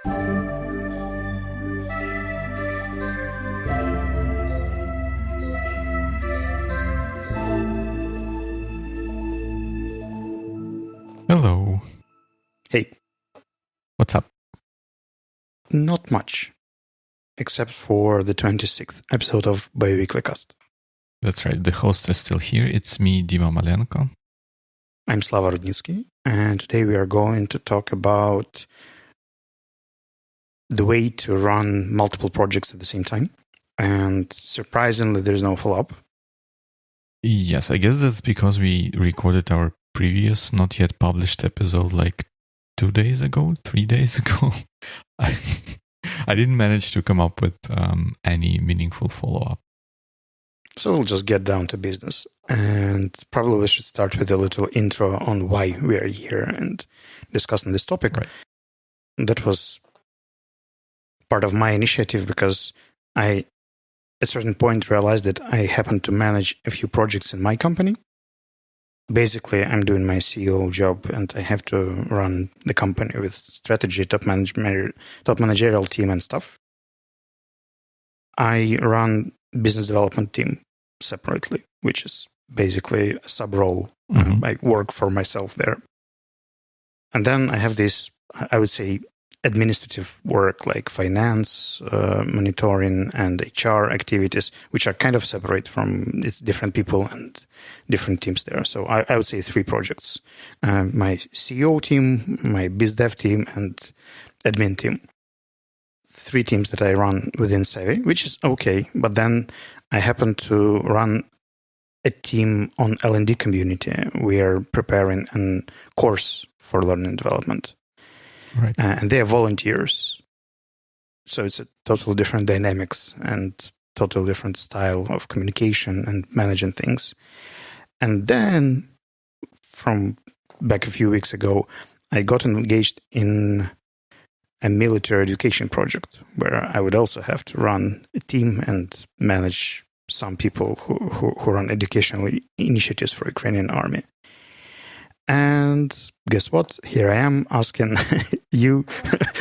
Hello. Hey. What's up? Not much, except for the 26th episode of Biweeklycast. That's right. The host is still here. It's me, Dima Malenko. I'm Slava Rudnitsky, and today we are going to talk about the way to run multiple projects at the same time. And surprisingly, there's no follow-up. Yes, I guess that's because we recorded our previous, not yet published episode like 2 days ago, 3 days ago. I didn't manage to come up with any meaningful follow-up. So we'll just get down to business. And probably we should start with a little intro on why we are here and discussing this topic. Right. That was part of my initiative because I, at a certain point, realized that I happen to manage a few projects in my company. Basically, I'm doing my CEO job and I have to run the company with strategy, top managerial team and stuff. I run business development team separately, which is basically a sub-role. Mm-hmm. I work for myself there. And then I have this, I would say, administrative work like finance, monitoring, and HR activities, which are kind of separate from it's different people and different teams there. So I would say 3 projects. My CEO team, my biz dev team, and admin team. 3 teams that I run within Savvy, which is okay. But then I happen to run a team on L&D community. We are preparing a course for learning and development. Right. And they are volunteers. So it's a totally different dynamics and totally different style of communication and managing things. And then from back a few weeks ago, I got engaged in a military education project where I would also have to run a team and manage some people who run educational initiatives for Ukrainian army. And guess what? Here I am asking you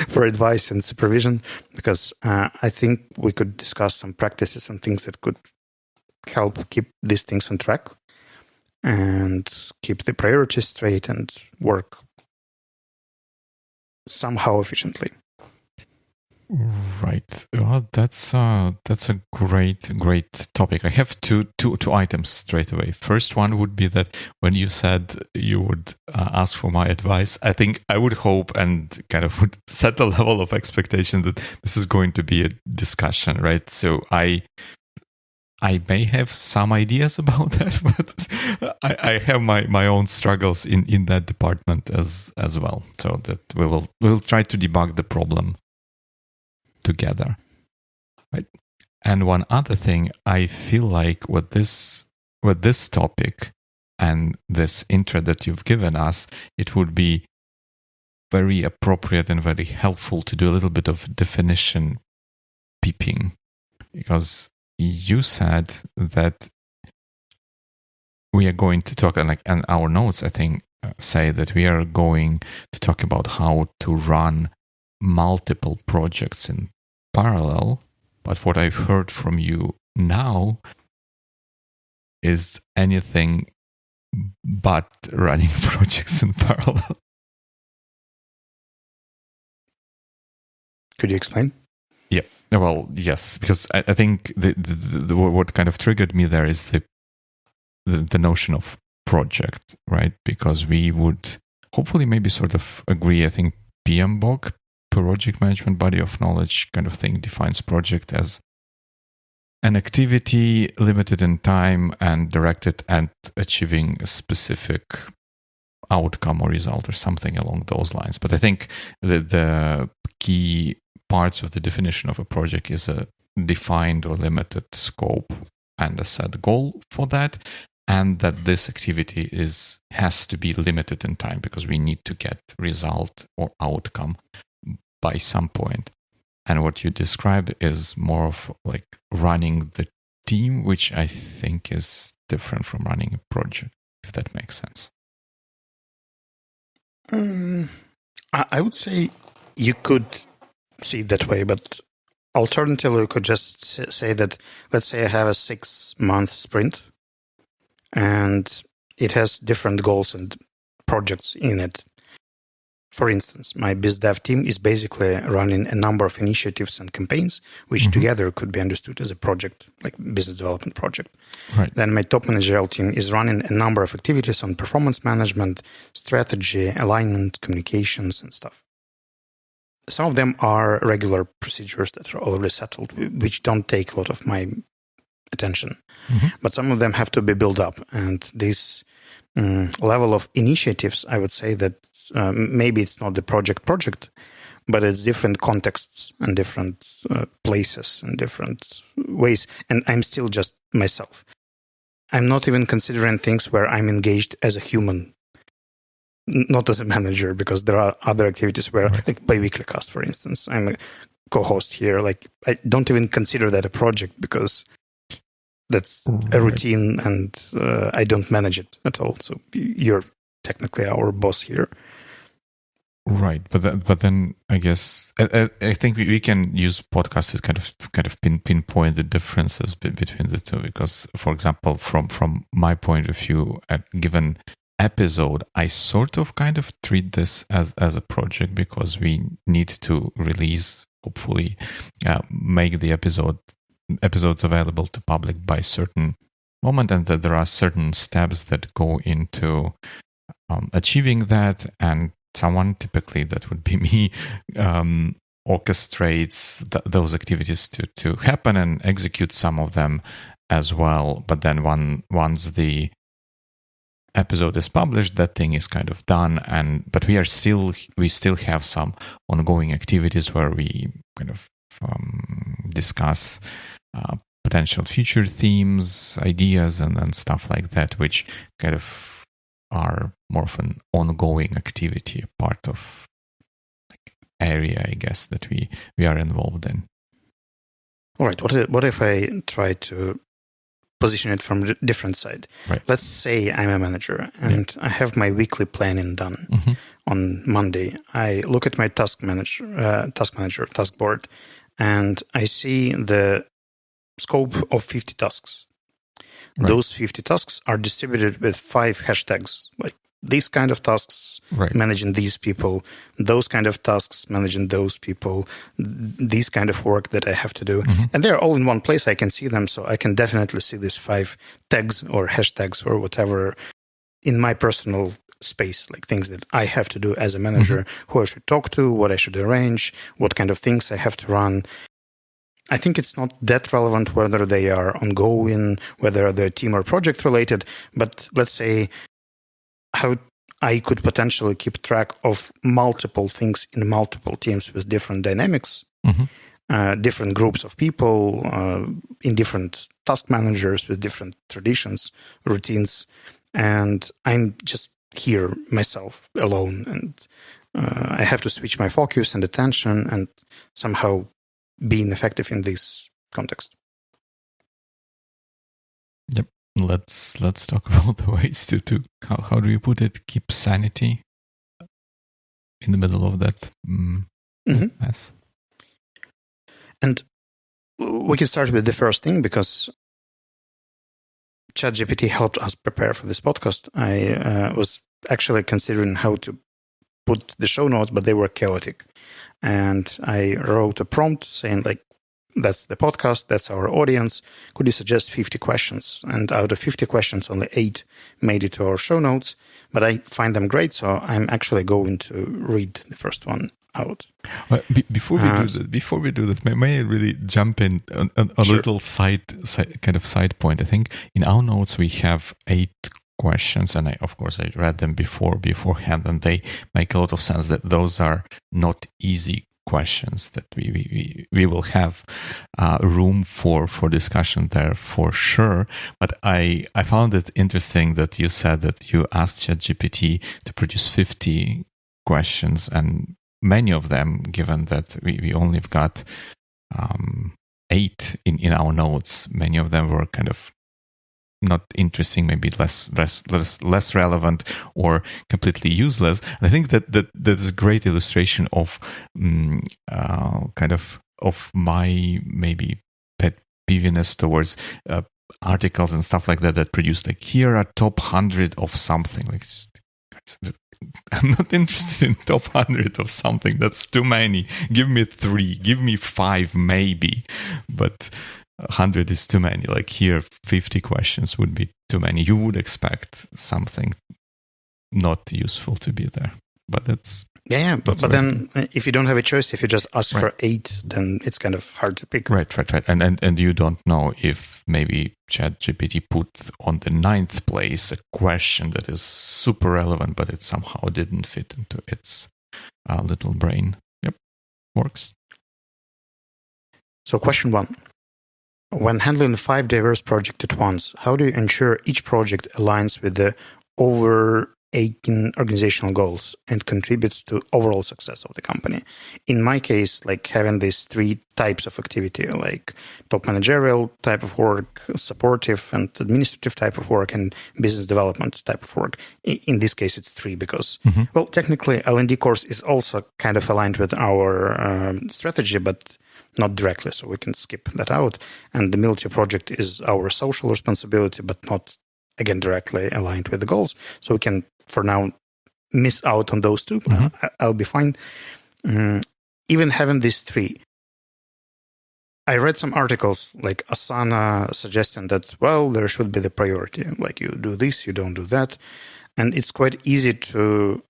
for advice and supervision because I think we could discuss some practices and things that could help keep these things on track and keep the priorities straight and work somehow efficiently. Right. Well, that's a great topic. I have two items straight away. First one would be that when you said you would ask for my advice, I think I would hope and kind of would set a level of expectation that this is going to be a discussion, right? So I may have some ideas about that, but I have my own struggles in that department as well. So that we'll try to debug the problem together, right? And one other thing, I feel like with this topic and this intro that you've given us, it would be very appropriate and very helpful to do a little bit of definition peeping, because you said that we are going to talk, and our notes, I think, say that we are going to talk about how to run multiple projects in parallel. But what I've heard from you now is anything but running projects in parallel. Could you explain? Yeah. Well, yes, because I think the what kind of triggered me there is the notion of project, right? Because we would hopefully maybe sort of agree. I think PMBOK, project management body of knowledge kind of thing, defines project as an activity limited in time and directed at achieving a specific outcome or result or something along those lines. But I think the key parts of the definition of a project is a defined or limited scope and a set goal for that, and that this activity has to be limited in time because we need to get result or outcome by some point. And what you described is more of like running the team, which I think is different from running a project, if that makes sense. I would say you could see it that way, but alternatively, we could just say that, let's say I have a 6-month sprint and it has different goals and projects in it. For instance, my BizDev team is basically running a number of initiatives and campaigns, which together could be understood as a project, like business development project. Right. Then my top managerial team is running a number of activities on performance management, strategy, alignment, communications, and stuff. Some of them are regular procedures that are already settled, which don't take a lot of my attention. But some of them have to be built up. And this level of initiatives, I would say that maybe it's not the project, but it's different contexts and different places and different ways. And I'm still just myself. I'm not even considering things where I'm engaged as a human, not as a manager, because there are other activities where, like Biweeklycast, for instance, I'm a co-host here. Like, I don't even consider that a project because that's a routine and I don't manage it at all. So you're technically our boss here. Right, but then I guess I think we can use podcasts to kind of pinpoint the differences between the two. Because, for example, from my point of view, at given episode, I sort of kind of treat this as a project because we need to release, hopefully, make the episodes available to public by certain moment, and that there are certain steps that go into achieving that, and someone, typically that would be me, orchestrates those activities to happen and execute some of them as well. But then once the episode is published, that thing is kind of done. But we still have some ongoing activities where we kind of discuss potential future themes, ideas, and stuff like that, which kind of are more of an ongoing activity, part of like area, I guess, that we are involved in. All right. What if I try to position it from a different side? Right. Let's say I'm a manager and I have my weekly planning done on Monday. I look at my task board, and I see the scope of 50 tasks. Right. Those 50 tasks are distributed with 5 hashtags, like these kind of tasks, managing these people, those kind of tasks, managing those people, these kind of work that I have to do. And they're all in one place. I can see them. So I can definitely see these 5 tags or hashtags or whatever in my personal space, like things that I have to do as a manager, who I should talk to, what I should arrange, what kind of things I have to run. I think it's not that relevant whether they are ongoing, whether they're team or project related, but let's say how I could potentially keep track of multiple things in multiple teams with different dynamics, different groups of people, in different task managers with different traditions, routines. And I'm just here myself alone, and I have to switch my focus and attention and somehow being effective in this context. Yep. Let's talk about the ways to how do you put it? Keep sanity in the middle of that mess. And we can start with the first thing, because ChatGPT helped us prepare for this podcast. I was actually considering how to put the show notes, but they were chaotic. And I wrote a prompt saying, like, that's the podcast, that's our audience. Could you suggest 50 questions? And out of 50 questions, only 8 made it to our show notes. But I find them great, so I'm actually going to read the first one out. Well, before we do that, may I really jump in a sure. little side point? I think in our notes we have 8 questions, and I read them beforehand, and they make a lot of sense. That those are not easy questions, that we will have room for discussion there for sure. But I found it interesting that you said that you asked ChatGPT to produce 50 questions, and many of them, given that we only got 8 in our notes, many of them were kind of not interesting, maybe less relevant or completely useless. And I think that's a great illustration of kind of my maybe pet peeviness towards articles and stuff like that produce like, here are top 100 of something. Like, I'm not interested in top 100 of something. That's too many. Give me 3, give me 5 maybe, but 100 is too many. Like, here 50 questions would be too many. You would expect something not useful to be there, but that's but then if you don't have a choice, if you just ask for 8, then it's kind of hard to pick. Right. And you don't know if maybe ChatGPT put on the 9th place a question that is super relevant, but it somehow didn't fit into its little brain. Yep, works. So question 1. When handling 5 diverse projects at once, how do you ensure each project aligns with the overarching organizational goals and contributes to overall success of the company? In my case, like having these 3 types of activity, like top managerial type of work, supportive and administrative type of work, and business development type of work. In this case, it's 3 because, well, technically L&D course is also kind of aligned with our strategy, but not directly, so we can skip that out. And the military project is our social responsibility, but not, again, directly aligned with the goals. So we can, for now, miss out on those 2. I'll be fine. Even having these 3, I read some articles like Asana suggesting that, well, there should be the priority. Like, you do this, you don't do that. And it's quite easy to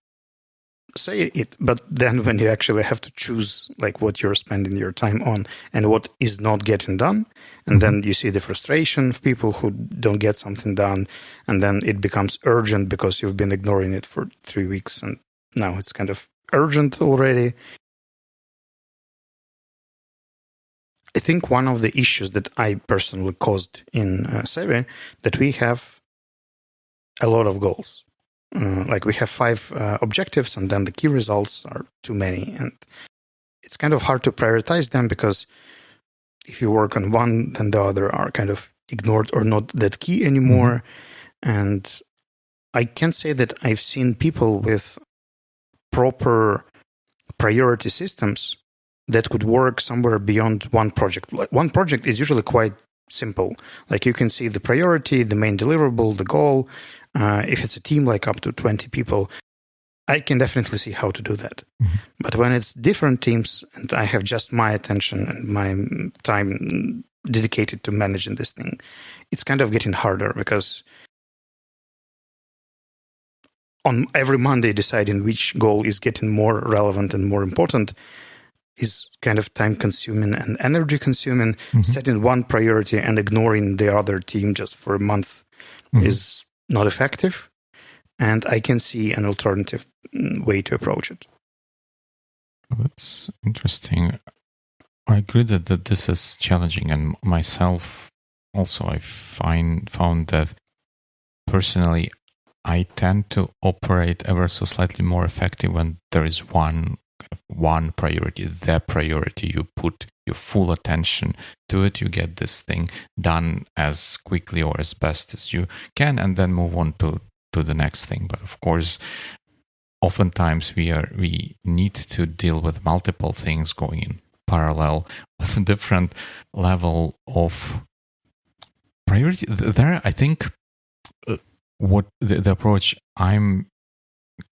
say it, but then when you actually have to choose like what you're spending your time on and what is not getting done, and then you see the frustration of people who don't get something done, and then it becomes urgent because you've been ignoring it for 3 weeks, and now it's kind of urgent already. I think one of the issues that I personally caused in Sevi, that we have a lot of goals. Like, we have 5 objectives, and then the key results are too many. And it's kind of hard to prioritize them, because if you work on one, then the other are kind of ignored or not that key anymore. And I can say that I've seen people with proper priority systems that could work somewhere beyond one project. Like, one project is usually quite simple. Like, you can see the priority, the main deliverable, the goal. If it's a team like up to 20 people, I can definitely see how to do that. But when it's different teams and I have just my attention and my time dedicated to managing this thing, it's kind of getting harder, because on every Monday deciding which goal is getting more relevant and more important is kind of time consuming and energy consuming. Setting one priority and ignoring the other team just for a month is not effective. And I can see an alternative way to approach it. That's interesting. I agree that this is challenging, and myself also I found that personally I tend to operate ever so slightly more effective when there is one priority, the priority. You put your full attention to it, you get this thing done as quickly or as best as you can, and then move on to the next thing. But of course, oftentimes we need to deal with multiple things going in parallel with a different level of priority. There, I think what the approach I'm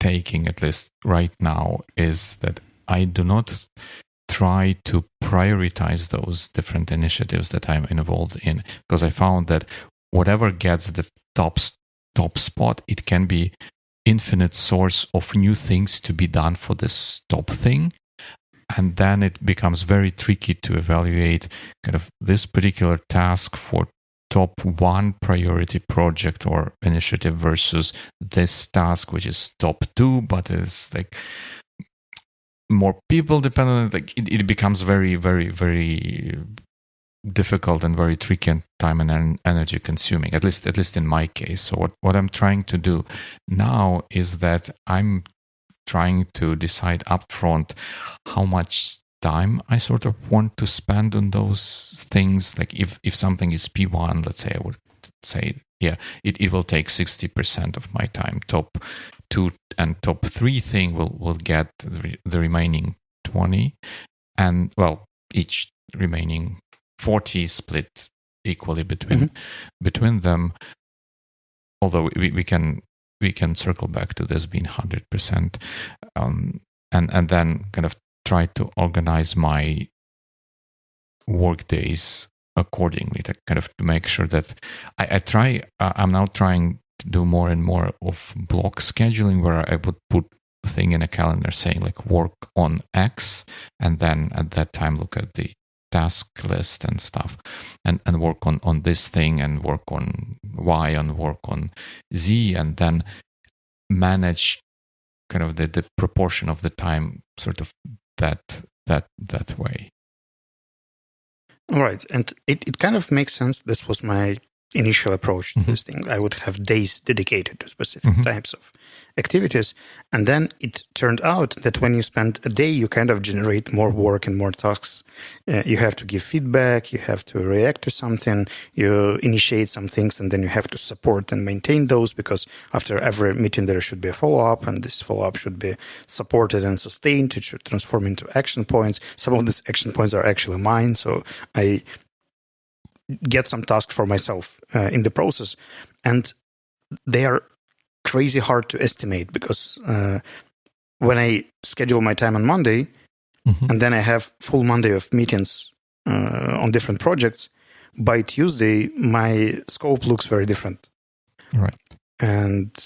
taking, at least right now, is that I do not try to prioritize those different initiatives that I'm involved in, because I found that whatever gets the top spot, it can be infinite source of new things to be done for this top thing. And then it becomes very tricky to evaluate kind of this particular task for top 1 priority project or initiative versus this task, which is top 2, but is like more people dependent. Like it becomes very, very, very difficult and very tricky and time and energy consuming, at least in my case. So what I'm trying to do now is that I'm trying to decide upfront how much time I sort of want to spend on those things. Like if something is P1, let's say, I would say it will take 60% of my time. Top 2 and top 3 thing will get the remaining 20, and each remaining 40 split equally between them. Although we can circle back to this being 100%, and then kind of try to organize my work days accordingly, to kind of to make sure that I'm now trying to do more and more of block scheduling, where I would put a thing in a calendar saying like work on X, and then at that time look at the task list and stuff, and work on this thing, and work on Y, and work on Z, and then manage kind of the proportion of the time sort of that way. All right. And it kind of makes sense. This was my initial approach to this thing. I would have days dedicated to specific types of activities. And then it turned out that when you spend a day, you kind of generate more work and more tasks. You have to give feedback, you have to react to something, you initiate some things, and then you have to support and maintain those, because after every meeting there should be a follow-up, and this follow-up should be supported and sustained. It should transform into action points. Some of these action points are actually mine, so I get some tasks for myself in the process, and they are crazy hard to estimate, because when I schedule my time on Monday, and then I have full Monday of meetings on different projects, by Tuesday my scope looks very different. Right. And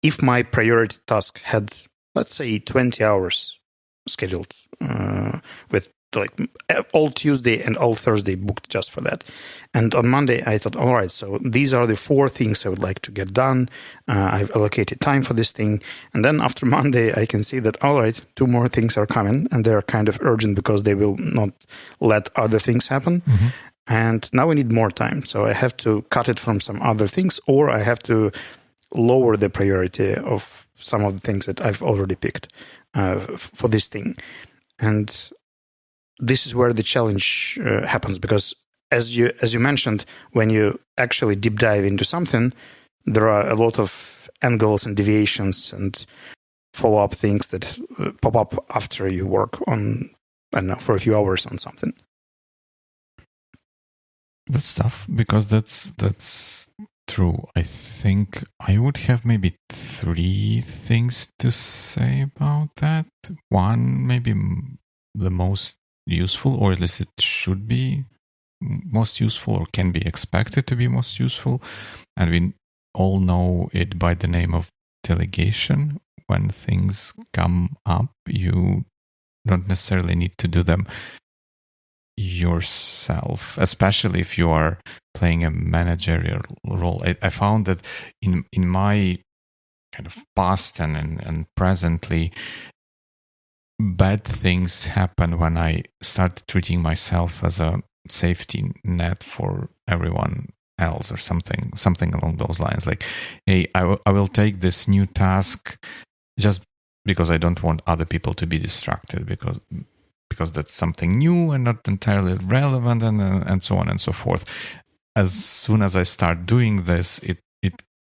if my priority task had, let's say, 20 hours scheduled with like all Tuesday and all Thursday booked just for that. And on Monday, I thought, all right, so these are the 4 things I would like to get done. I've allocated time for this thing. And then after Monday, I can see that, all right, 2 more things are coming, and they're kind of urgent because they will not let other things happen. And now I need more time. So I have to cut it from some other things, or I have to lower the priority of some of the things that I've already picked for this thing. And this is where the challenge happens, because as you mentioned, when you actually deep dive into something, there are a lot of angles and deviations and follow-up things that pop up after you work on, I don't know, for a few hours on something. That's tough, because that's true. I think I would have maybe 3 things to say about that. One, maybe the most useful, or at least it should be most useful, or can be expected to be most useful. And we all know it by the name of delegation. When things come up, you don't necessarily need to do them yourself, especially if you are playing a managerial role. I found that in my kind of past and presently, bad things happen when I start treating myself as a safety net for everyone else, or something along those lines. Like, hey, I will take this new task just because I don't want other people to be distracted, because that's something new and not entirely relevant, and so on and so forth. As soon as I start doing this, it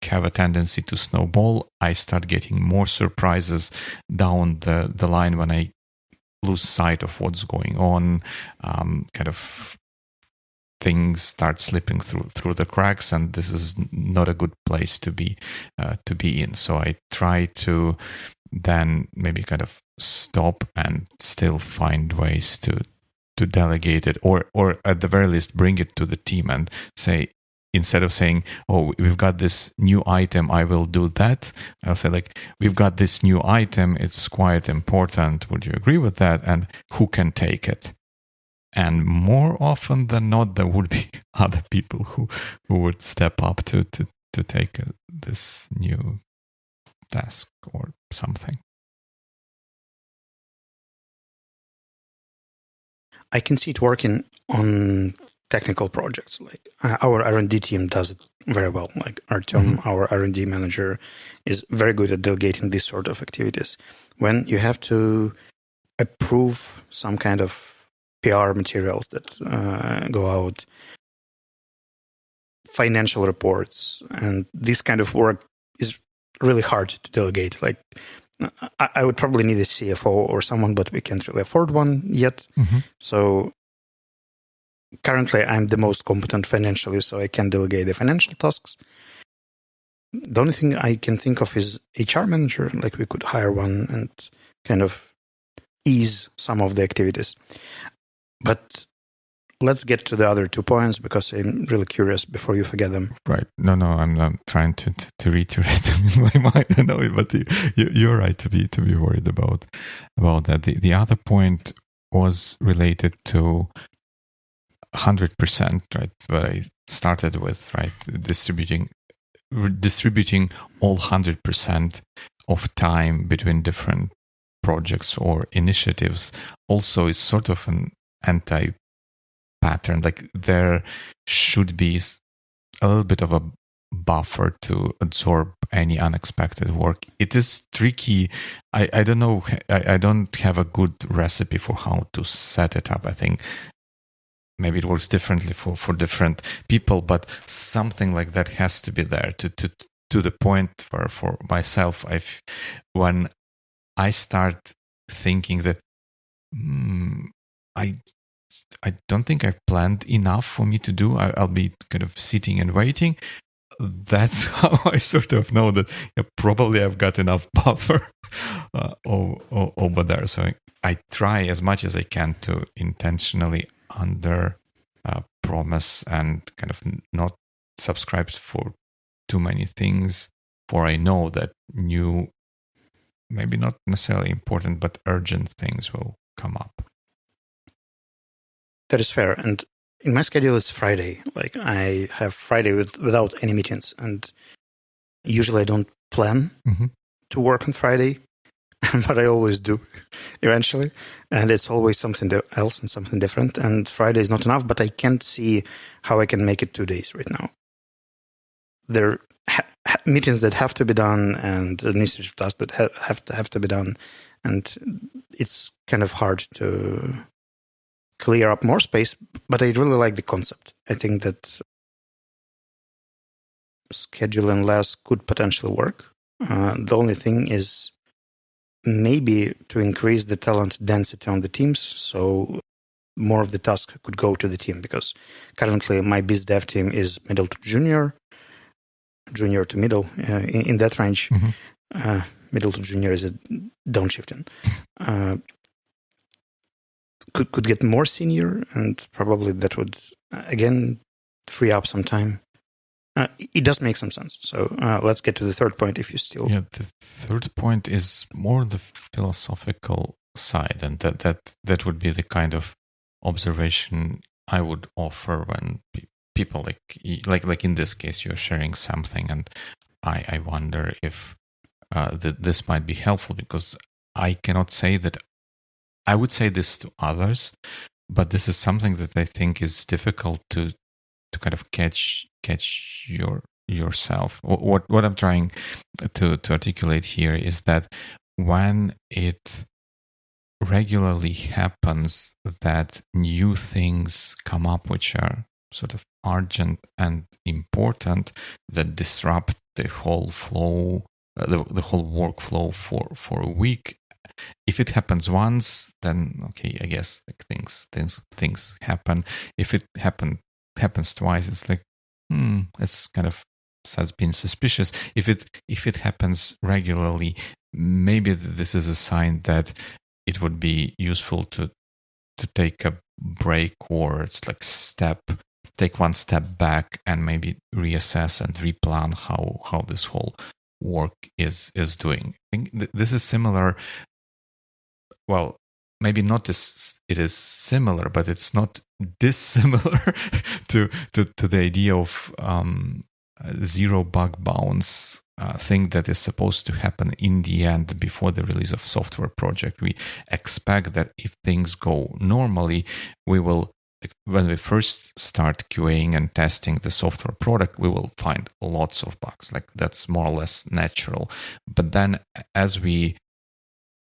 have a tendency to snowball. I start getting more surprises down the line when I lose sight of what's going on. Kind of things start slipping through the cracks, and this is not a good place to be in. So I try to then maybe kind of stop and still find ways to delegate it, or at the very least bring it to the team and say, instead of saying, oh, we've got this new item, I will do that, I'll say, like, we've got this new item, it's quite important, would you agree with that, and who can take it? And more often than not, there would be other people who would step up to take this new task or something. I can see it working on technical projects. Like our R&D team does it very well. Like Artyom, our R&D manager, is very good at delegating these sort of activities. When you have to approve some kind of PR materials that go out, financial reports, and this kind of work is really hard to delegate. Like, I would probably need a CFO or someone, but we can't really afford one yet. Mm-hmm. So currently, I'm the most competent financially, so I can delegate the financial tasks. The only thing I can think of is HR manager. Like, we could hire one and kind of ease some of the activities. But let's get to the other 2 points, because I'm really curious before you forget them. Right. No, I'm trying to reiterate them in my mind. I know it, but you're right to be worried about that. The other point was related to 100%, right? What I started with, right? Distributing all 100% of time between different projects or initiatives also is sort of an anti-pattern. Like, there should be a little bit of a buffer to absorb any unexpected work. It is tricky. I don't know. I don't have a good recipe for how to set it up. I think maybe it works differently for different people, but something like that has to be there to the point where, for myself, when I start thinking that I don't think I've planned enough for me to do, I'll be kind of sitting and waiting. That's how I sort of know that probably I've got enough buffer over there. So I try as much as I can to intentionally under promise and kind of not subscribe for too many things, for I know that new, maybe not necessarily important, but urgent things will come up. That is fair. And in my schedule, it's Friday. Like, I have Friday without any meetings. And usually I don't plan to work on Friday, but I always do eventually. And it's always something else and something different. And Friday is not enough, but I can't see how I can make it 2 days right now. There are meetings that have to be done and administrative tasks that have to be done. And it's kind of hard to clear up more space, but I really like the concept. I think that scheduling less could potentially work. The only thing is maybe to increase the talent density on the teams, so more of the task could go to the team, because currently my biz dev team is middle to junior to middle, in that range. Middle to junior is a downshifting. Could get more senior, and probably that would again free up some time. It does make some sense. So let's get to the third point. If you still, the third point is more the philosophical side, and that would be the kind of observation I would offer when people like in this case, you're sharing something, and I wonder if this might be helpful, because I cannot say that. I would say this to others, but this is something that I think is difficult to kind of catch yourself. What I'm trying to articulate here is that when it regularly happens that new things come up which are sort of urgent and important, that disrupt the whole flow, the whole workflow for a week. If it happens once, then okay, I guess like things happen. If it happens twice, it's like it's kind of has been suspicious. If it happens regularly, maybe this is a sign that it would be useful to take a break, or it's like take one step back and maybe reassess and replan how this whole work is doing. I think this is similar. Well, maybe not this. It is similar, but it's not dissimilar to the idea of zero bug bounce thing that is supposed to happen in the end before the release of software project. We expect that if things go normally, we will, when we first start QAing and testing the software product, we will find lots of bugs. Like, that's more or less natural. But then as we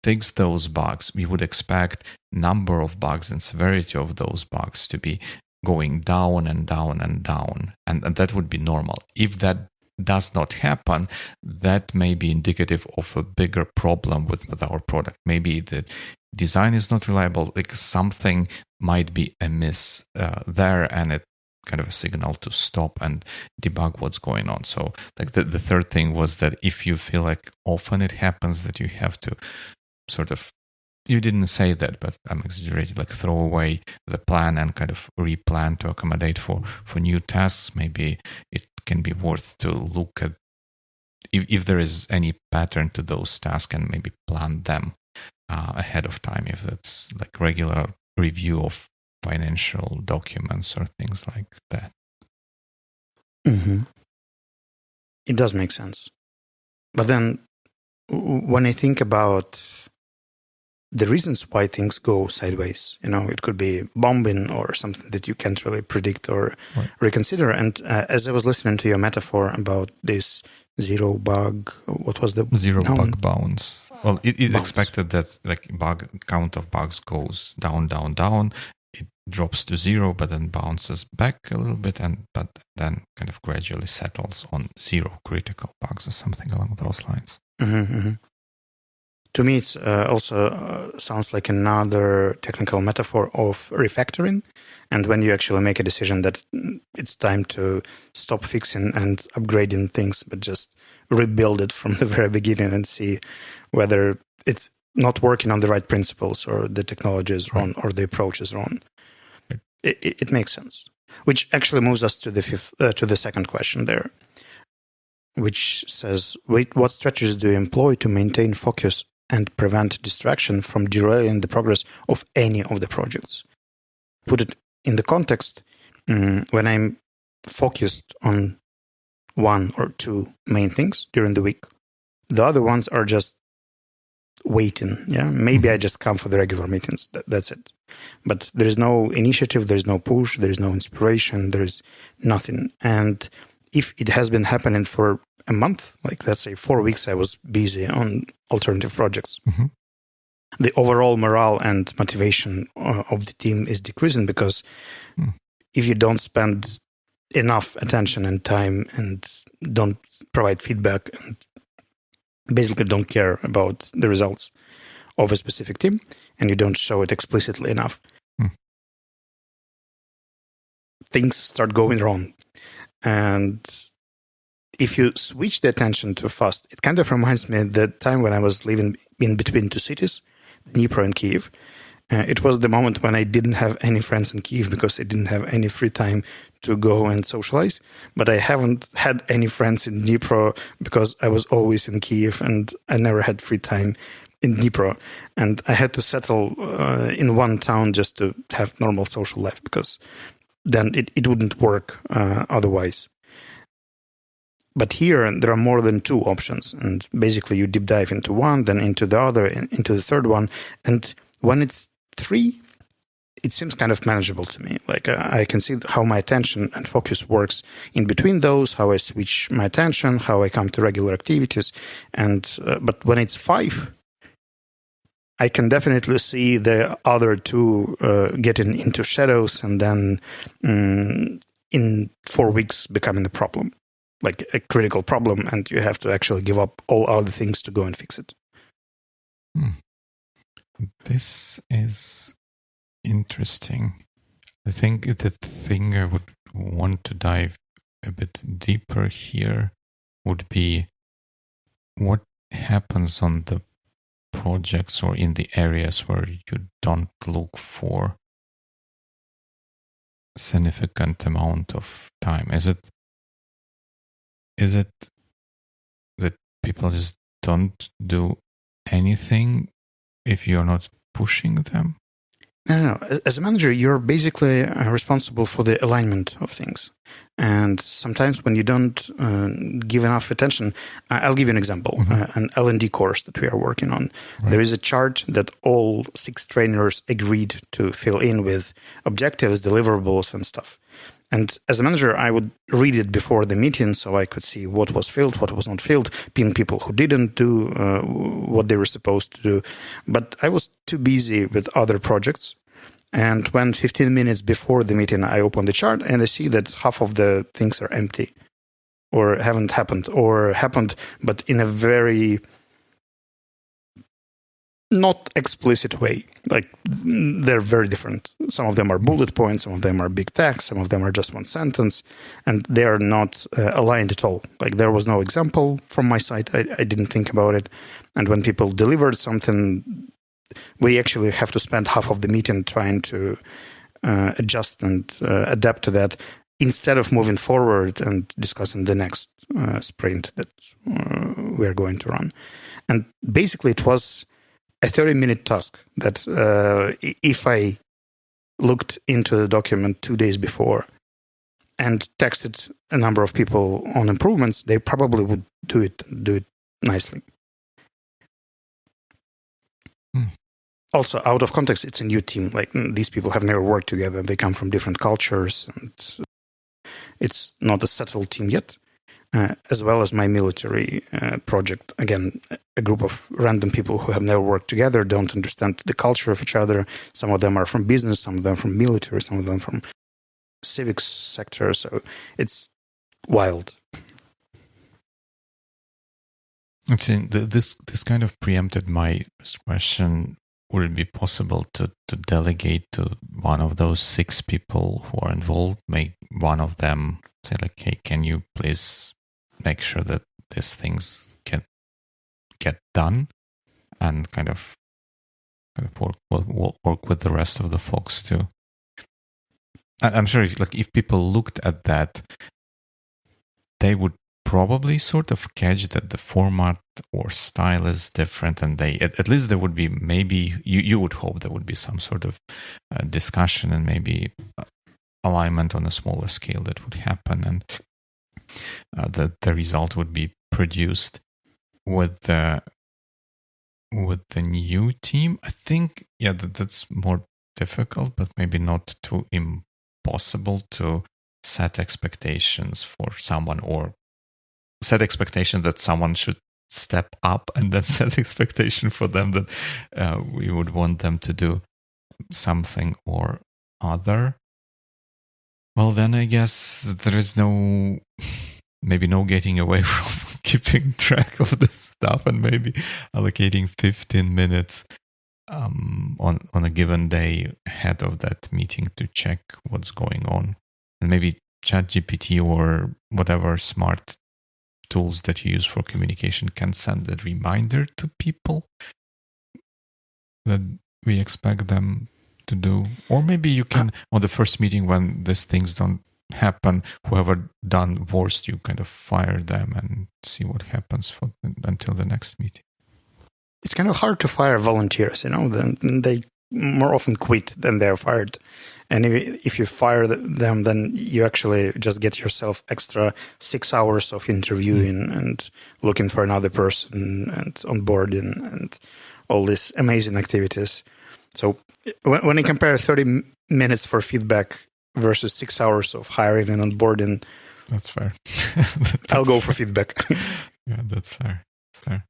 fix those bugs, we would expect number of bugs and severity of those bugs to be going down and down and down. And that would be normal. If that does not happen, that may be indicative of a bigger problem with our product. Maybe the design is not reliable, like something might be amiss there, and it kind of a signal to stop and debug what's going on. So like the third thing was that if you feel like often it happens that you have to sort of, you didn't say that, but I'm exaggerating, like throw away the plan and kind of replan to accommodate for new tasks, maybe it can be worth to look at if there is any pattern to those tasks and maybe plan them ahead of time, if it's like regular review of financial documents or things like that. Mm-hmm. It does make sense. But then when I think about the reasons why things go sideways, it could be bombing or something that you can't really predict or reconsider. And as I was listening to your metaphor about this zero bug, what was the zero bug bounce? Well, it expected that like count of bugs goes down, down, down. It drops to zero, but then bounces back a little bit, but then kind of gradually settles on zero critical bugs or something along those lines. Mm-hmm, mm-hmm. To me, it's also sounds like another technical metaphor of refactoring. And when you actually make a decision that it's time to stop fixing and upgrading things, but just rebuild it from the very beginning and see whether it's not working on the right principles or the technology is wrong or the approach is wrong. It makes sense. Which actually moves us to the second question there, which says, what strategies do you employ to maintain focus and prevent distraction from derailing the progress of any of the projects? Put it in the context, when I'm focused on one or two main things during the week, the other ones are just waiting. Yeah, maybe I just come for the regular meetings. That's it. But there is no initiative, there is no push, there is no inspiration, there is nothing. And if it has been happening for a month, like let's say 4 weeks, I was busy on alternative projects. Mm-hmm. The overall morale and motivation of the team is decreasing because if you don't spend enough attention and time and don't provide feedback and basically don't care about the results of a specific team and you don't show it explicitly enough, things start going wrong. And if you switch the attention too fast, it kind of reminds me of the time when I was living in between two cities, Dnipro and Kyiv. It was the moment when I didn't have any friends in Kyiv because I didn't have any free time to go and socialize. But I haven't had any friends in Dnipro because I was always in Kyiv and I never had free time in Dnipro. And I had to settle in one town just to have normal social life because then it wouldn't work otherwise. But here, there are more than two options. And basically, you deep dive into one, then into the other, into the third one. And when it's three, it seems kind of manageable to me. Like I can see how my attention and focus works in between those, how I switch my attention, how I come to regular activities. And but when it's five, I can definitely see the other two getting into shadows and then in 4 weeks becoming a problem. Like a critical problem, and you have to actually give up all other things to go and fix it. This is interesting. I think the thing I would want to dive a bit deeper here would be what happens on the projects or in the areas where you don't look for significant amount of time. Is it that people just don't do anything if you're not pushing them? No. As a manager, you're basically responsible for the alignment of things. And sometimes when you don't give enough attention, I'll give you an example, an L&D course that we are working on. Right. There is a chart that all 6 trainers agreed to fill in with objectives, deliverables, and stuff. And as a manager, I would read it before the meeting so I could see what was filled, what was not filled, pin people who didn't do what they were supposed to do. But I was too busy with other projects And when 15 minutes before the meeting, I open the chart and I see that half of the things are empty or haven't happened or happened, but in a very not explicit way. Like they're very different. Some of them are bullet points, some of them are big text, some of them are just one sentence, and they are not aligned at all. Like there was no example from my side. I didn't think about it. And when people delivered something, we actually have to spend half of the meeting trying to adjust and adapt to that instead of moving forward and discussing the next sprint that we're going to run. And basically it was a 30-minute task that if I looked into the document 2 days before and texted a number of people on improvements, they probably would do it nicely. Also, out of context, it's a new team. Like these people have never worked together. They come from different cultures, and it's not a settled team yet. As well as my military project. Again, a group of random people who have never worked together, don't understand the culture of each other. Some of them are from business, some of them from military, some of them from civic sector. So it's wild. I think this kind of preempted my question. Would it be possible to delegate to one of those 6 people who are involved, make one of them say like, hey, can you please make sure that these things get done, and kind of work with the rest of the folks too. I'm sure if people looked at that, they would probably sort of catch that the format or style is different, and they at least there would be maybe you would hope there would be some sort of discussion and maybe alignment on a smaller scale that would happen, and the result would be produced with the new team. I think that's more difficult, but maybe not too impossible to set expectations for someone, or set expectation that someone should step up, and then set expectation for them that we would want them to do something or other. Well, then I guess there is maybe no getting away from keeping track of this stuff, and maybe allocating 15 minutes on a given day ahead of that meeting to check what's going on. And maybe ChatGPT or whatever smart tools that you use for communication can send a reminder to people that we expect them to do. Or maybe you can, on the first meeting when these things don't happen, whoever done worst, you kind of fire them and see what happens until the next meeting. It's kind of hard to fire volunteers, they more often quit than they're fired. And if you fire them, then you actually just get yourself extra 6 hours of interviewing and looking for another person and onboarding and all these amazing activities. So when you compare 30 minutes for feedback versus 6 hours of hiring and onboarding, that's fair. I'll go for feedback. Yeah, that's fair. That's fair.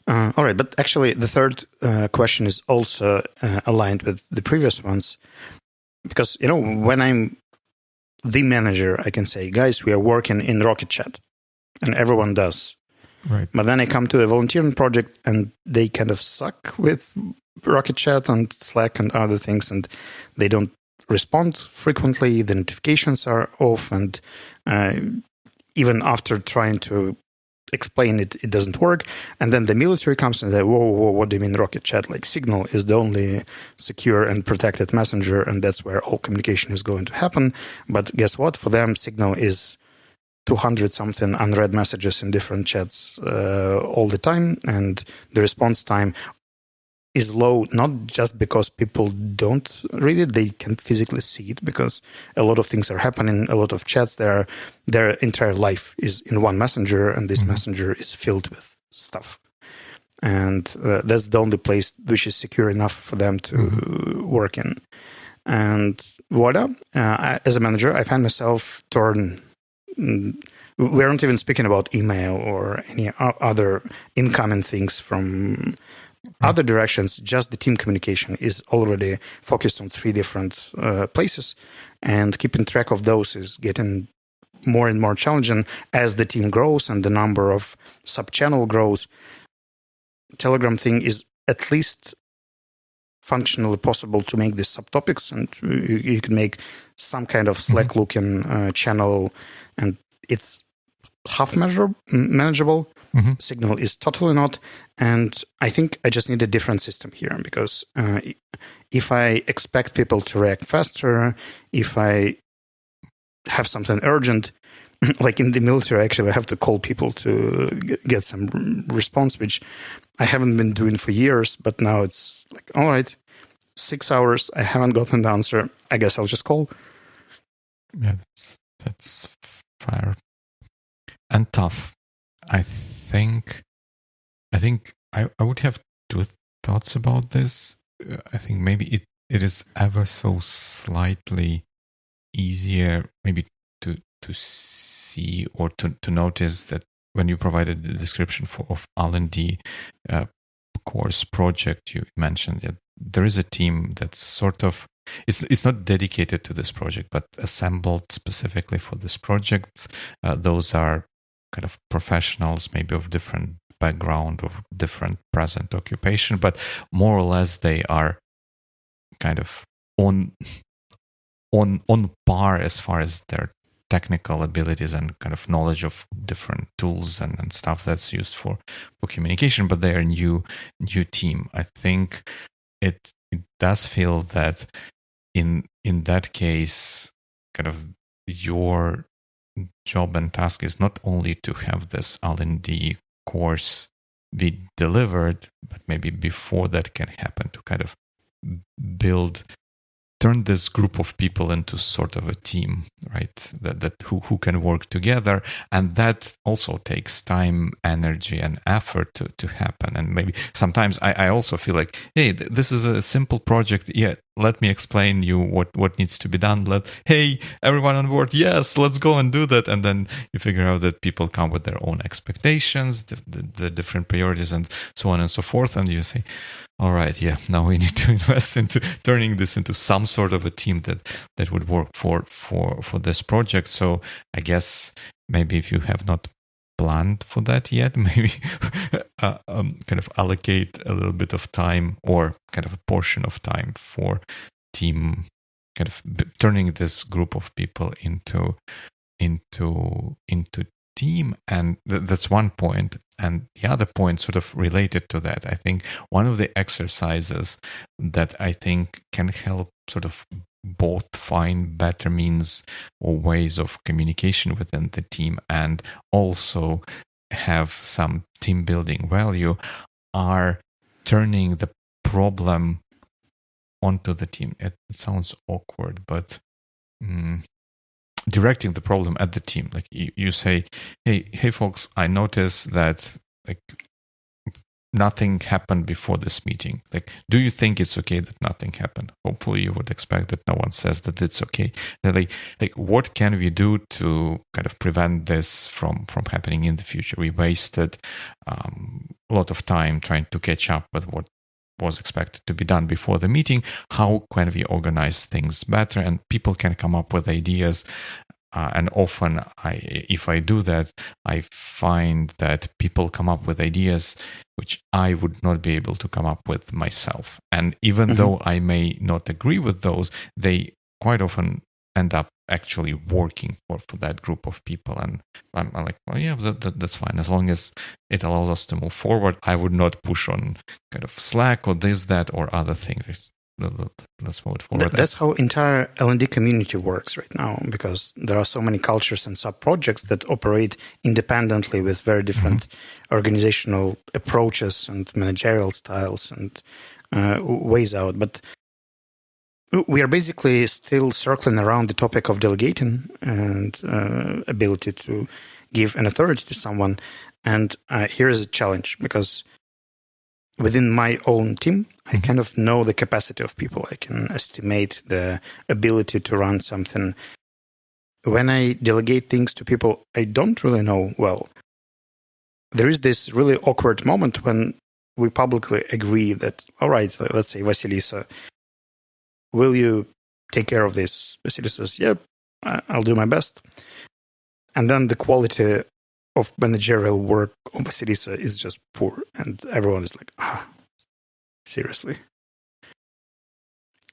All right, but actually the third question is also aligned with the previous ones, because, when I'm the manager, I can say, guys, we are working in Rocket Chat, and everyone does. Right. But then I come to a volunteering project and they kind of suck with Rocket Chat and Slack and other things, and they don't respond frequently. The notifications are off, and even after trying to explain it, it doesn't work. And then the military comes and they, whoa, what do you mean Rocket Chat? Like Signal is the only secure and protected messenger, and that's where all communication is going to happen. But guess what? For them, Signal is 200-something unread messages in different chats all the time, and the response time is low, not just because people don't read it, they can't physically see it, because a lot of things are happening, a lot of chats, their entire life is in one messenger, and this messenger is filled with stuff. And that's the only place which is secure enough for them to work in. And voila, as a manager, I find myself torn. We aren't even speaking about email or any other incoming things from other directions, just the team communication is already focused on 3 different places, and keeping track of those is getting more and more challenging as the team grows and the number of sub-channel grows. Telegram thing is at least functionally possible to make these subtopics, and you can make some kind of Slack-looking channel, and it's half manageable. Signal is totally not. And I think I just need a different system here, because if I expect people to react faster, if I have something urgent, like in the military, I actually have to call people to get some response, which I haven't been doing for years. But now it's like, all right, 6 hours, I haven't gotten the answer. I guess I'll just call. Yeah, that's fair and tough. I think I would have 2 thoughts about this. I think maybe it is ever so slightly easier maybe to see or to notice that when you provided the description of R&D course project, you mentioned that there is a team that's sort of, it's not dedicated to this project, but assembled specifically for this project. Those are kind of professionals, maybe of different background or different present occupation, but more or less they are kind of on par as far as their technical abilities and kind of knowledge of different tools and stuff that's used for communication, but they are new team. I think it does feel that in that case, kind of your job and task is not only to have this R&D course be delivered, but maybe before that can happen, to kind of turn this group of people into sort of a team, right? That who can work together, and that also takes time, energy, and effort to happen. And maybe sometimes I also feel like, hey, this is a simple project. Yeah, let me explain you what needs to be done. Hey, everyone on board. Yes, let's go and do that. And then you figure out that people come with their own expectations, the different priorities, and so on and so forth. And you say, all right, yeah, now we need to invest into turning this into some sort of a team that would work for this project. So I guess maybe if you have not planned for that yet, maybe kind of allocate a little bit of time or kind of a portion of time for team, kind of turning this group of people into team. And that's one point. And the other point sort of related to that, I think one of the exercises that I think can help sort of both find better means or ways of communication within the team and also have some team building value are turning the problem onto the team. It sounds awkward, but directing the problem at the team. Like you say, hey folks, I noticed that like nothing happened before this meeting. Like, do you think it's okay that nothing happened? Hopefully you would expect that no one says that it's okay. That like what can we do to kind of prevent this from happening in the future? We wasted a lot of time trying to catch up with what was expected to be done before the meeting. How can we organize things better? And people can come up with ideas. And often, if I do that, I find that people come up with ideas which I would not be able to come up with myself. And even though I may not agree with those, they quite often end up actually working for that group of people. And I'm like, well, yeah, that's fine. As long as it allows us to move forward, I would not push on kind of Slack or that, or other things. Let's move forward. That's how entire L&D community works right now, because there are so many cultures and sub-projects that operate independently with very different organizational approaches and managerial styles and ways out. But we are basically still circling around the topic of delegating and ability to give an authority to someone. And here is a challenge, because within my own team, I kind of know the capacity of people. I can estimate the ability to run something. When I delegate things to people I don't really know well, there is this really awkward moment when we publicly agree that, all right, let's say Vasilisa, will you take care of this? Vasilisa says, yep, I'll do my best. And then the quality of managerial work of Vasilisa is just poor. And everyone is like, seriously.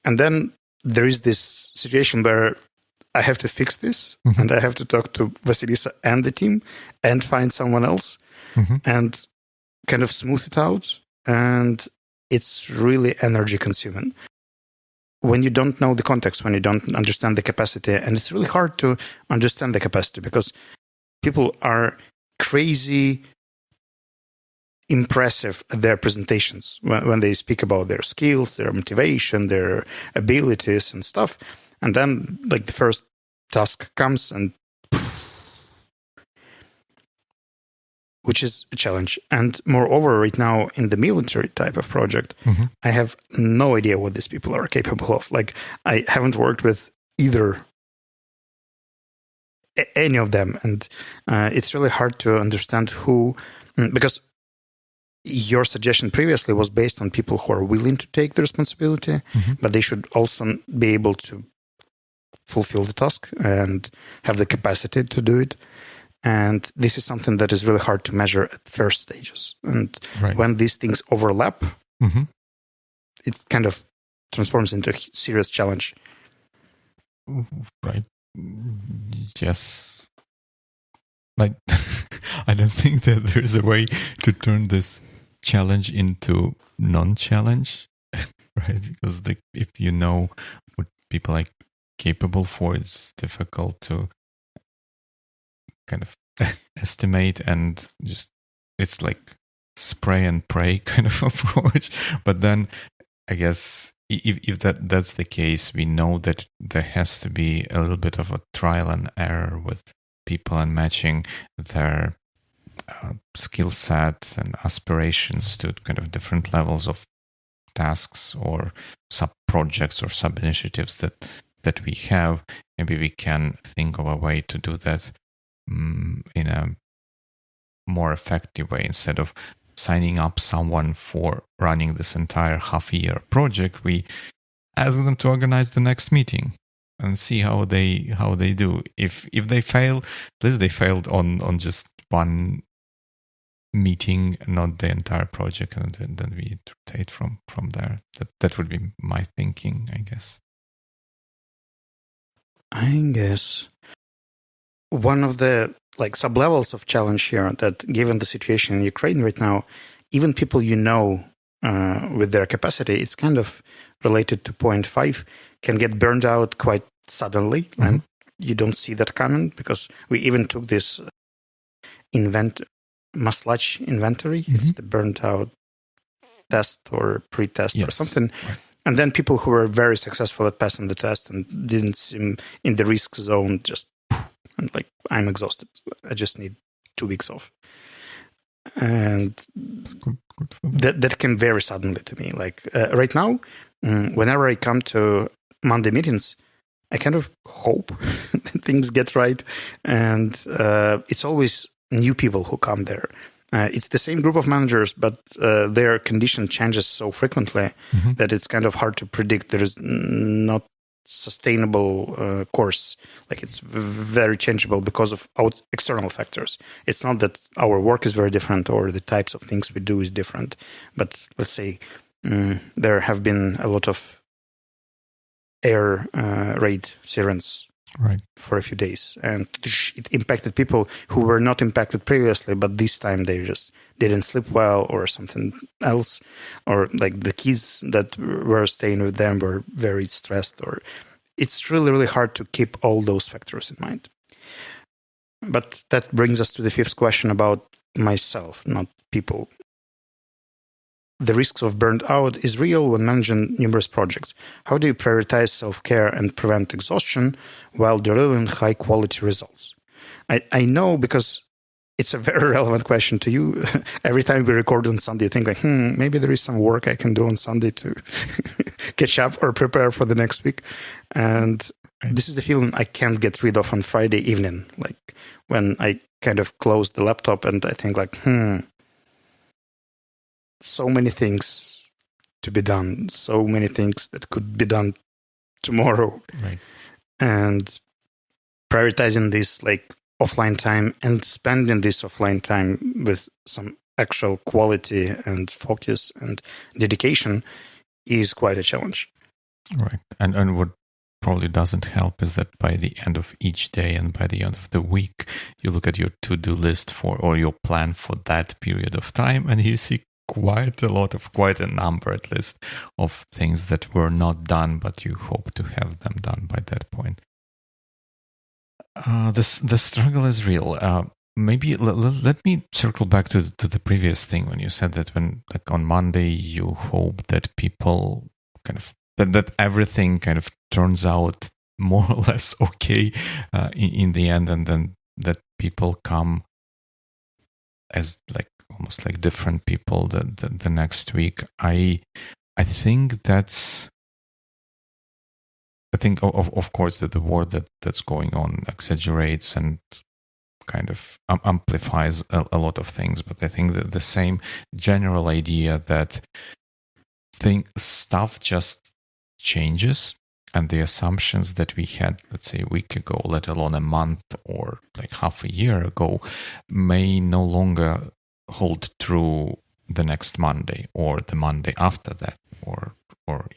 And then there is this situation where I have to fix this, and I have to talk to Vasilisa and the team and find someone else and kind of smooth it out. And it's really energy consuming when you don't know the context, when you don't understand the capacity. And it's really hard to understand the capacity because people are crazy impressive at their presentations when they speak about their skills, their motivation, their abilities and stuff. And then like the first task comes and which is a challenge. And moreover, right now in the military type of project, I have no idea what these people are capable of. Like I haven't worked with either any of them. And it's really hard to understand who, because your suggestion previously was based on people who are willing to take the responsibility, but they should also be able to fulfill the task and have the capacity to do it. And this is something that is really hard to measure at first stages. And when these things overlap, it kind of transforms into a serious challenge. Right. Yes. Like, I don't think that there's a way to turn this challenge into non-challenge, right? Because if you know what people are capable for, it's difficult to kind of estimate, and just it's like spray and pray kind of approach. But then I guess if that's the case, we know that there has to be a little bit of a trial and error with people and matching their skill set and aspirations to kind of different levels of tasks or sub-projects or sub-initiatives that we have. Maybe we can think of a way to do that in a more effective way. Instead of signing up someone for running this entire half-year project, we ask them to organize the next meeting and see how they do. If they fail, at least they failed on just one meeting, not the entire project, and then we rotate from there. That would be my thinking, I guess. I guess one of the sub-levels of challenge here, that given the situation in Ukraine right now, even people with their capacity, it's kind of related to point 5, can get burned out quite suddenly, and you don't see that coming, because we even took this Maslach inventory. It's the burnt out test or pre-test or something. Right. And then people who were very successful at passing the test and didn't seem in the risk zone, just and I'm exhausted. I just need 2 weeks off. And that came very suddenly to me. Right now, whenever I come to Monday meetings, I kind of hope that things get right. And it's always new people who come there. It's the same group of managers, but their condition changes so frequently that it's kind of hard to predict. There is not sustainable course. It's very changeable because of external factors. It's not that our work is very different or the types of things we do is different. But let's say there have been a lot of air raid sirens for a few days, and it impacted people who were not impacted previously, but this time they just didn't sleep well or something else, or the kids that were staying with them were very stressed, or it's really, really hard to keep all those factors in mind. But that brings us to the 5th question about myself, not people. The risks of burnt out is real when managing numerous projects. How do you prioritize self-care and prevent exhaustion while delivering high-quality results? I know, because it's a very relevant question to you. Every time we record on Sunday, you think maybe there is some work I can do on Sunday to catch up or prepare for the next week. And this is the feeling I can't get rid of on Friday evening, when I kind of close the laptop and I think so many things to be done, so many things that could be done tomorrow. Right. And prioritizing this like offline time and spending this offline time with some actual quality and focus and dedication is quite a challenge. Right. And what probably doesn't help is that by the end of each day and by the end of the week, you look at your to-do list or your plan for that period of time, and you see quite a number at least of things that were not done, but you hope to have them done by that point. The struggle is real. Maybe let me circle back to the previous thing when you said that when like on Monday you hope that people kind of that everything kind of turns out more or less okay in the end, and then that people come as like almost like different people the next week. I think that's. I think, of course, that the war that's going on exaggerates and kind of amplifies a lot of things. But I think that the same general idea that stuff just changes, and the assumptions that we had, let's say, a week ago, let alone a month or like half a year ago, may no longer hold true the next Monday or the Monday after that, or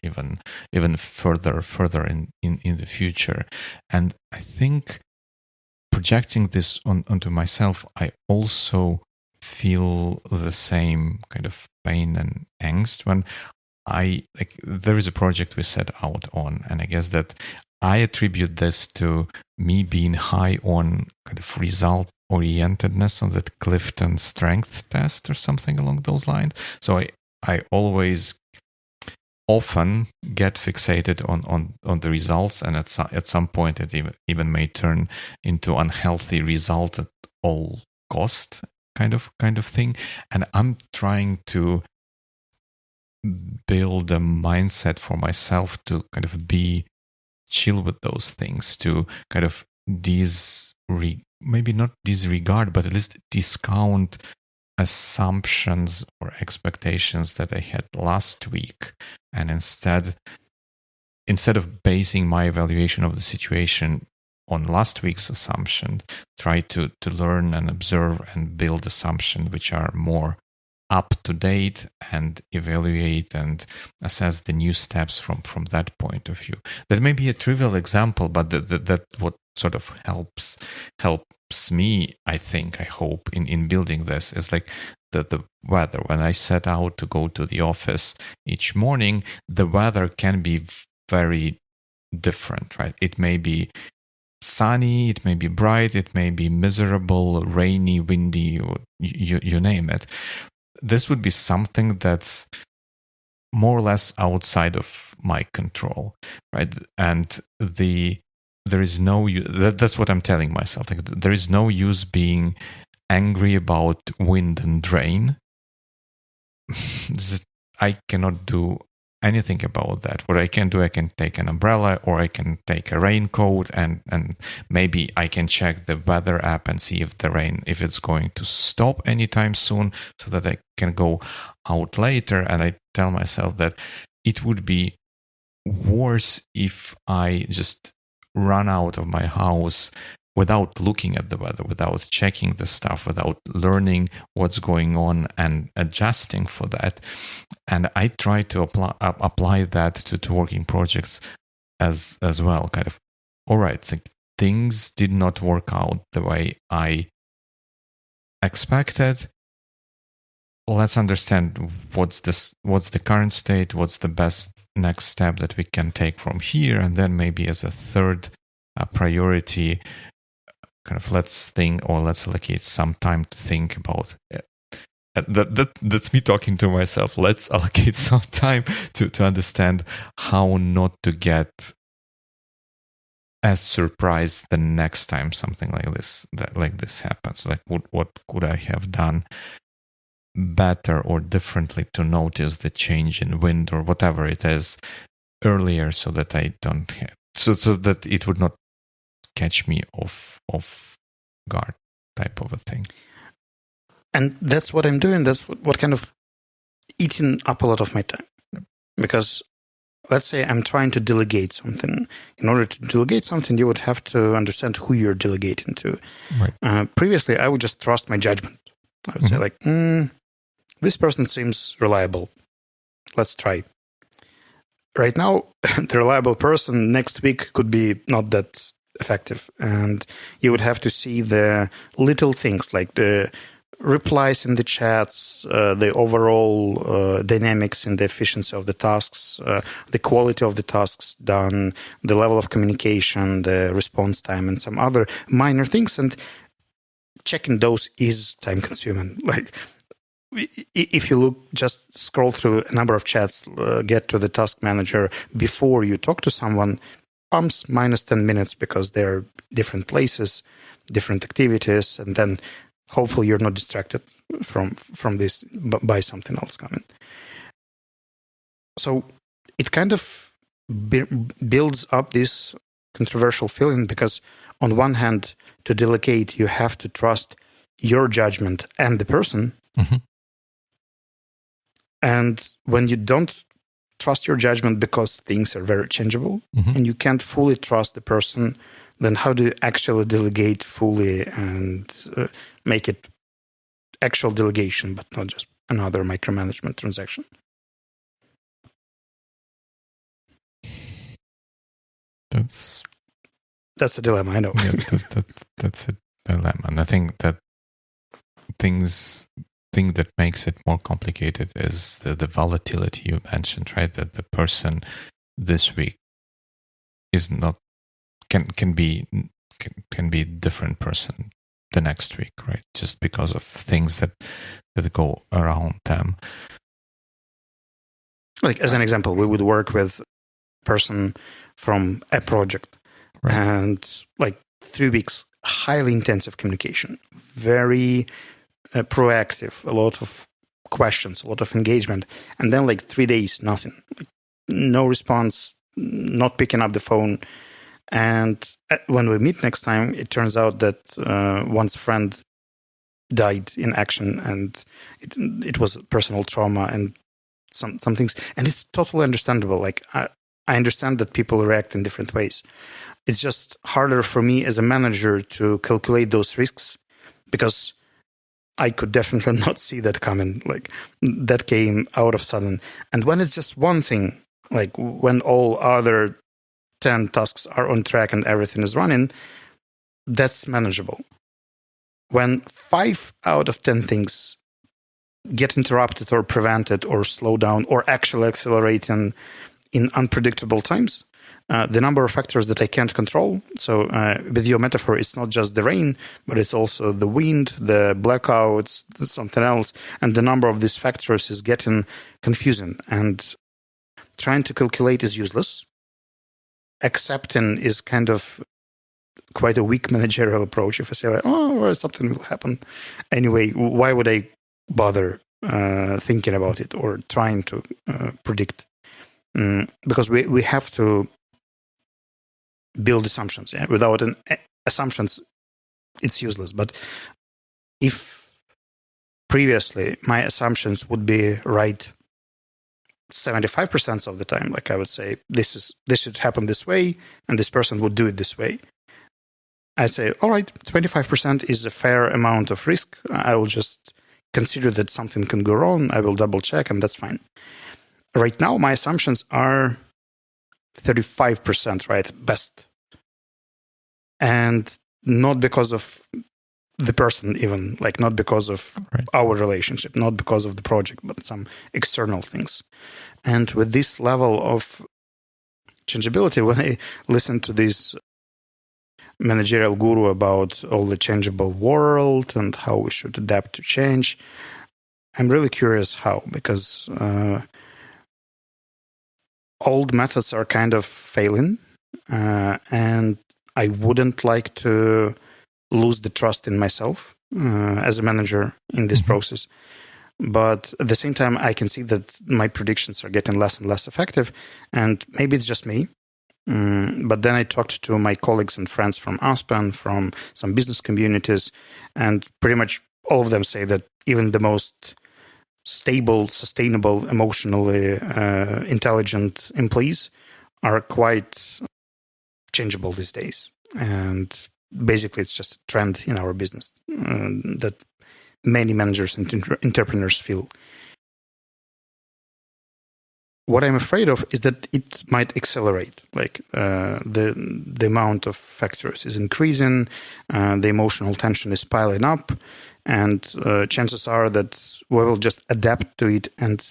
even further in the future. And I think projecting this onto myself, I also feel the same kind of pain and angst when there is a project we set out on, and I guess that I attribute this to me being high on kind of result orientedness on that Clifton strength test or something along those lines. So I always often get fixated on the results, and at some point it even may turn into unhealthy result at all cost kind of thing. And I'm trying to build a mindset for myself to kind of be chill with those things, to kind of maybe not disregard, but at least discount assumptions or expectations that I had last week, and instead of basing my evaluation of the situation on last week's assumption, try to learn and observe and build assumptions which are more up to date and evaluate and assess the new steps from that point of view. That may be a trivial example, but that what sort of helps me, I hope, in building this is like the weather. When I set out to go to the office each morning, the weather can be very different, right? It may be sunny, it may be bright, it may be miserable, rainy, windy, or you name it. This would be something that's more or less outside of my control, right? And there is no that's what I'm telling myself. Like, there is no use being angry about wind and rain. I cannot do anything about that. What I can do, I can take an umbrella or I can take a raincoat, and maybe I can check the weather app and see if it's going to stop anytime soon, so that I can go out later. And I tell myself that it would be worse if I just run out of my house without looking at the weather, without checking the stuff, without learning what's going on and adjusting for that. And I try to apply that to working projects as well. Kind of, all right, like, things did not work out the way I expected. Let's understand what's the current state, what's the best next step that we can take from here, and then maybe as a third priority, kind of let's allocate some time to think about it. That's me talking to myself. Let's allocate some time to understand how not to get as surprised the next time something like this happens. Like, what could I have done better or differently to notice the change in wind or whatever it is earlier, so that I don't so that it would not catch me off guard, type of a thing. And that's what I'm doing. That's what kind of eating up a lot of my time. Because let's say I'm trying to delegate something. In order to delegate something, you would have to understand who you're delegating to. Right. Previously, I would just trust my judgment. I would say like, this person seems reliable. Let's try. Right now, the reliable person next week could be not that effective. And you would have to see the little things like the replies in the chats, the overall dynamics in the efficiency of the tasks, the quality of the tasks done, the level of communication, the response time, and some other minor things. And checking those is time consuming. Like, if you look, just scroll through a number of chats, get to the task manager before you talk to someone, pumps minus 10 minutes because they're different places, different activities, and then hopefully you're not distracted from this by something else coming. So it kind of builds up this controversial feeling because on one hand, to delegate, you have to trust your judgment and the person. Mm-hmm. And when you don't trust your judgment because things are very changeable and you can't fully trust the person, then how do you actually delegate fully and make it actual delegation, but not just another micromanagement transaction? That's a dilemma, I know. Yeah, that's a dilemma. And I think that thing that makes it more complicated is the volatility you mentioned, right? That the person this week is not can be different person the next week, right? Just because of things that go around them. Like as an example, we would work with a person from a project, right, and like 3 weeks, highly intensive communication, very proactive, a lot of questions, a lot of engagement, and then like 3 days, nothing, like, no response, not picking up the phone. And when we meet next time, it turns out that one's friend died in action, and it was personal trauma and some things. And it's totally understandable. Like I understand that people react in different ways. It's just harder for me as a manager to calculate those risks because I could definitely not see that coming. Like that came out of sudden. And when it's just one thing, like when all other 10 tasks are on track and everything is running, that's manageable. When 5 out of 10 things get interrupted or prevented or slow down or actually accelerate in unpredictable times, the number of factors that I can't control. So with your metaphor, it's not just the rain, but it's also the wind, the blackouts, something else. And the number of these factors is getting confusing. And trying to calculate is useless. Accepting is kind of quite a weak managerial approach. If I say, like, well, something will happen anyway, why would I bother thinking about it or trying to predict? Because we have to build assumptions. Yeah? Without assumptions, it's useless. But if previously my assumptions would be right 75% of the time, like I would say, this should happen this way, and this person would do it this way. I'd say, all right, 25% is a fair amount of risk. I will just consider that something can go wrong. I will double check, and that's fine. Right now, my assumptions are 35% right, best. And not because of the person even, like not because of our relationship, not because of the project, but some external things. And with this level of changeability, when I listen to this managerial guru about all the changeable world and how we should adapt to change, I'm really curious how, because old methods are kind of failing, and I wouldn't like to lose the trust in myself as a manager in this process. But at the same time, I can see that my predictions are getting less and less effective, and maybe it's just me. But then I talked to my colleagues and friends from Aspen, from some business communities, and pretty much all of them say that even the most stable, sustainable, emotionally intelligent employees are quite changeable these days. And basically, it's just a trend in our business that many managers and entrepreneurs feel. What I'm afraid of is that it might accelerate. Like the amount of factors is increasing, the emotional tension is piling up, and chances are that we will just adapt to it and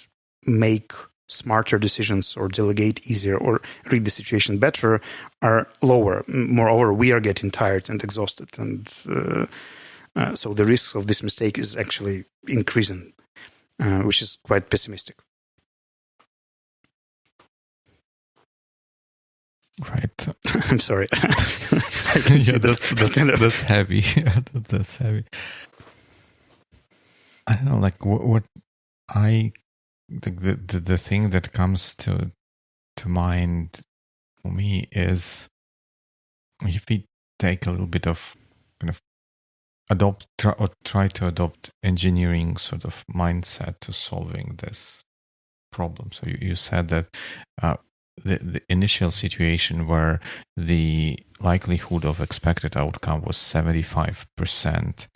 make smarter decisions or delegate easier or read the situation better are lower. Moreover, we are getting tired and exhausted, and so the risk of this mistake is actually increasing, which is quite pessimistic. Right. I'm sorry. Yeah, that's heavy. That's heavy. I don't know, like what I the thing that comes to mind for me is if we take a little bit of kind of try to adopt engineering sort of mindset to solving this problem. So you said that the initial situation where the likelihood of expected outcome was 75%,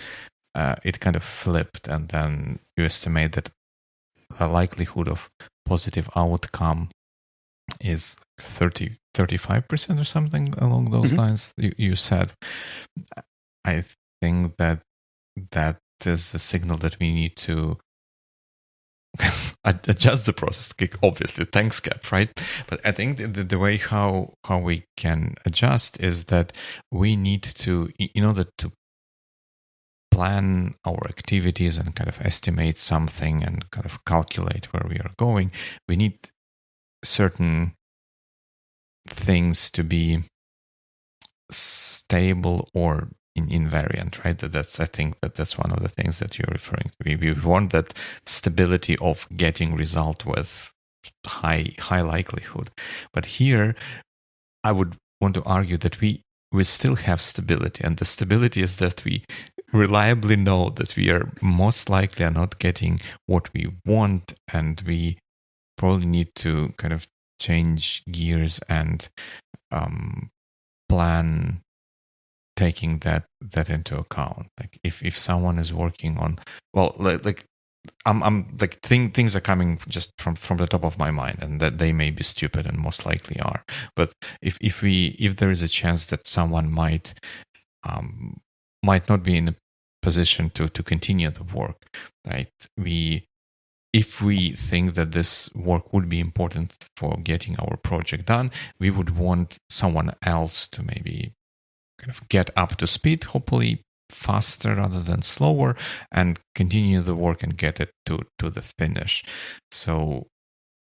it kind of flipped, and then you estimate that a likelihood of positive outcome is 35% or something along those lines. You said. I think that is a signal that we need to adjust the process. Obviously, thanks, Cap, right? But I think the way how we can adjust is that we need to, in order to plan our activities and kind of estimate something and kind of calculate where we are going, we need certain things to be stable or invariant, right? I think that's one of the things that you're referring to. We want that stability of getting result with high likelihood. But here, I would want to argue that we still have stability, and the stability is that we reliably know that we are most likely are not getting what we want, and we probably need to kind of change gears and plan taking that into account. Like if someone is working on, well, like I'm like things are coming just from the top of my mind, and that they may be stupid and most likely are. But if there is a chance that someone might not be in a position to continue the work, right? If we think that this work would be important for getting our project done, we would want someone else to maybe kind of get up to speed, hopefully faster rather than slower, and continue the work and get it to the finish. So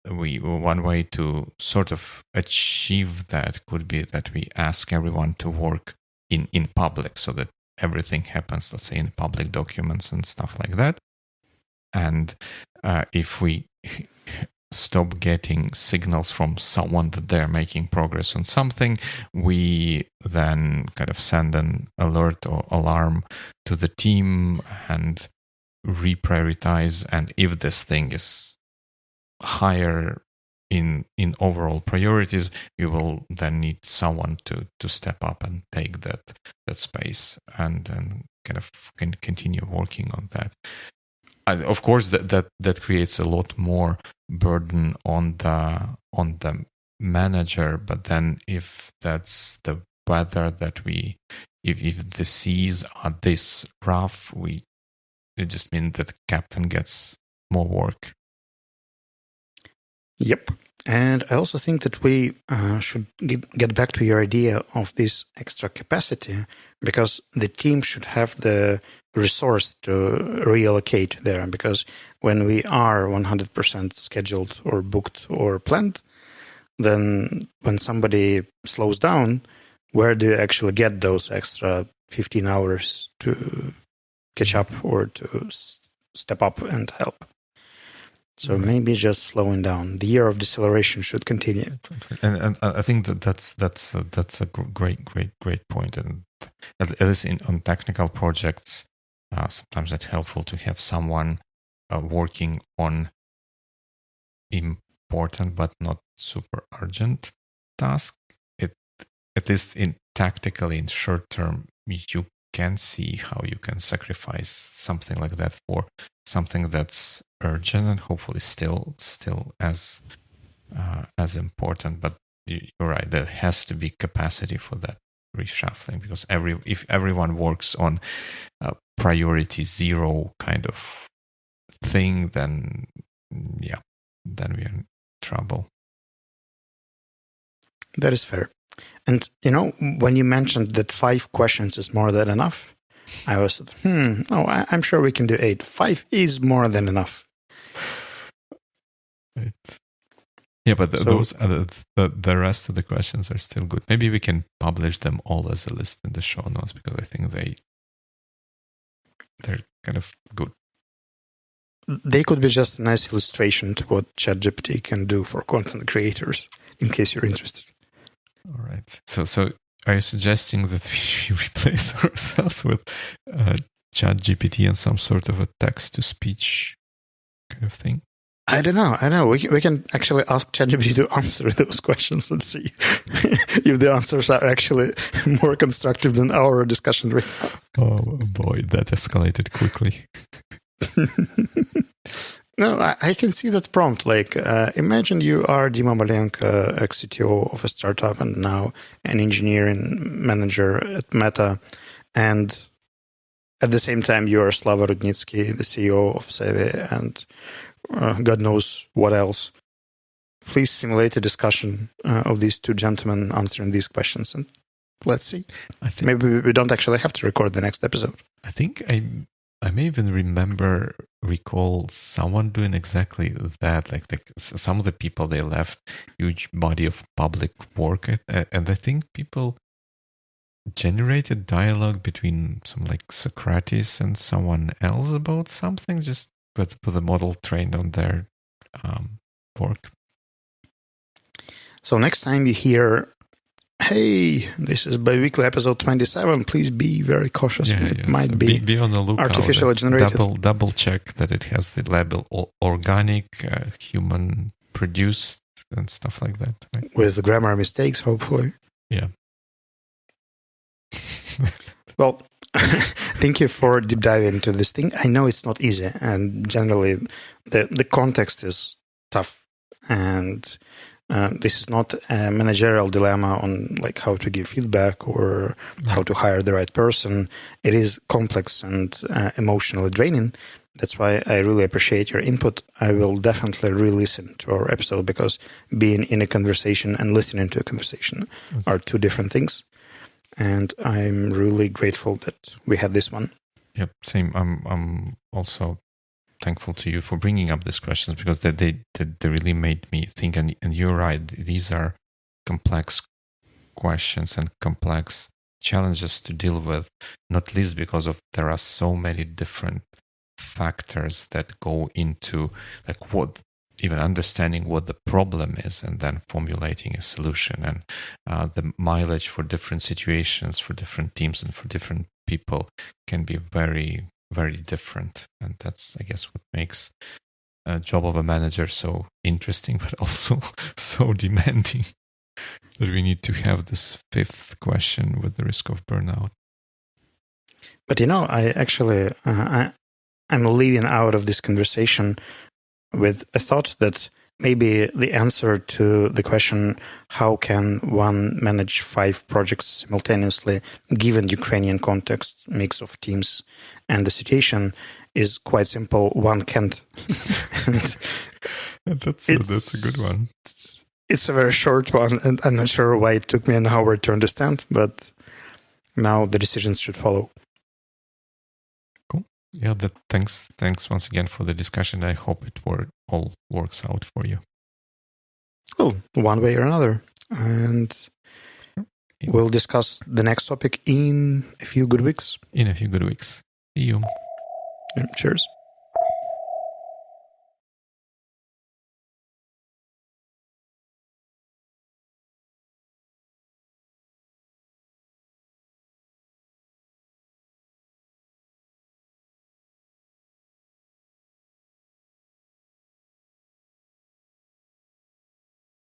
one way to sort of achieve that could be that we ask everyone to work in public, so that everything happens, let's say, in public documents and stuff like that. And if we stop getting signals from someone that they're making progress on something, we then kind of send an alert or alarm to the team and reprioritize. And if this thing is higher in overall priorities, we will then need someone to step up and take that space and then kind of can continue working on that. Of course, that creates a lot more burden on the manager. But then, if that's the weather that if the seas are this rough, it just means that the captain gets more work. Yep. And I also think that we should get back to your idea of this extra capacity, because the team should have the resource to reallocate there. Because when we are 100% scheduled or booked or planned, then when somebody slows down, where do you actually get those extra 15 hours to catch up or to step up and help? So maybe just slowing down. The year of deceleration should continue. And I think that's a great point. And at least on technical projects, sometimes it's helpful to have someone working on important but not super urgent task, at least tactically in short term, you can see how you can sacrifice something like that for something that's urgent and hopefully still as important. But you're right, there has to be capacity for that reshuffling, because if everyone works on priority 0 kind of thing, then we're in trouble. That is fair. And, when you mentioned that 5 questions is more than enough, I was, I'm sure we can do 8. 5 is more than enough. Right. Yeah, but those the rest of the questions are still good. Maybe we can publish them all as a list in the show notes, because I think they're kind of good. They could be just a nice illustration to what ChatGPT can do for content creators, in case you're interested. All right. So are you suggesting that we replace ourselves with ChatGPT and some sort of a text-to-speech kind of thing? I don't know. We can actually ask ChatGPT to answer those questions and see if the answers are actually more constructive than our discussion right now. Oh boy, that escalated quickly. No, I can see that prompt. Like, imagine you are Dima Malenko, ex-CTO of a startup and now an engineering manager at Meta. And at the same time, you are Slava Rudnitsky, the CEO of Sevi, and God knows what else. Please simulate a discussion of these two gentlemen answering these questions. And let's see. Maybe we don't actually have to record the next episode. I think I may even recall someone doing exactly that. Like some of the people, they left huge body of public work, and I think people generated dialogue between some like Socrates and someone else about something, just with the model trained on their work. So next time you hear, hey, this is Biweekly episode 27, please be very cautious. It might be on the lookout. Artificially generated. Double check that it has the label organic, human produced, and stuff like that. Right? With grammar mistakes, hopefully. Yeah. Well, thank you for deep diving into this thing. I know it's not easy, and generally the context is tough, and this is not a managerial dilemma on like how to give feedback or how to hire the right person. It is complex and emotionally draining. That's why I really appreciate your input. I will definitely re-listen to our episode, because being in a conversation and listening to a conversation are two different things. And I'm really grateful that we had this one. Yep, same. I'm also thankful to you for bringing up these questions, because they really made me think. And you're right; these are complex questions and complex challenges to deal with. Not least because there are so many different factors that go into like what. Even understanding what the problem is and then formulating a solution, and the mileage for different situations, for different teams and for different people can be very, very different. And that's, I guess, what makes a job of a manager so interesting, but also so demanding, that we need to have this 5th question with the risk of burnout. But I actually, I'm leaving out of this conversation with a thought that maybe the answer to the question, how can one manage 5 projects simultaneously, given Ukrainian context, mix of teams and the situation, is quite simple. One can't. That's a good one. It's a very short one, and I'm not sure why it took me an hour to understand, but now the decisions should follow. Yeah, thanks once again for the discussion. I hope it all works out for you. Well, one way or another. And we'll discuss the next topic in a few good weeks. See you. Cheers.